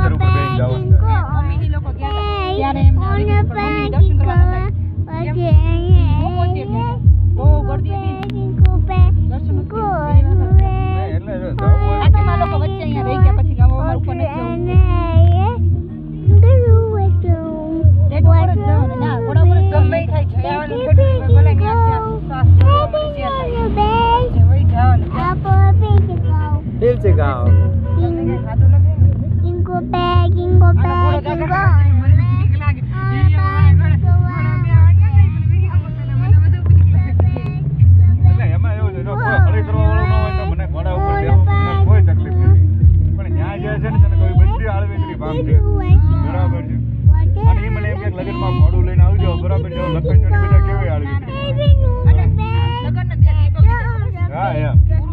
પથ્થર ઉપર બેસી જવાનું મમ્મીની લોકો ગયા હતા ત્યારે એમને મમ્મીની દર્શન કરવા નહોતા બહુ ગળદી હતી દર્શન એટલે આખીમાં લોકો વચ્ચે અહીંયા રહી ગયા પછી ગામ અમાર ઉપર નથી જવું ડેટ ઉપર જ જવાનું ના ઘોડા ઉપર જ જમે થાય જયાવાનું ખેડૂત ભલે ત્યાં જ્યાં શ્વાસ લેવામાં જે થાય જે વઈ જવાનું ફીલ છે ગાવ તમને કઈ ખાધું નથી એટલે એમાં એવું છે જો કોઈ હળી કરવા વાળો ન હોય તો મને ઘોડા ઉપર બેસવું મને કોઈ તકલીફ નથી પણ ત્યાં જે છે ને તને કોઈ બધી આળવેતરી ભાગ છે બરાબર છે અને એ મને એમ કે લગનમાં ઘોડું લઈને આવજો બરાબર છે લખન બધા કેવી આળવેતરી લગન નથી હા એમ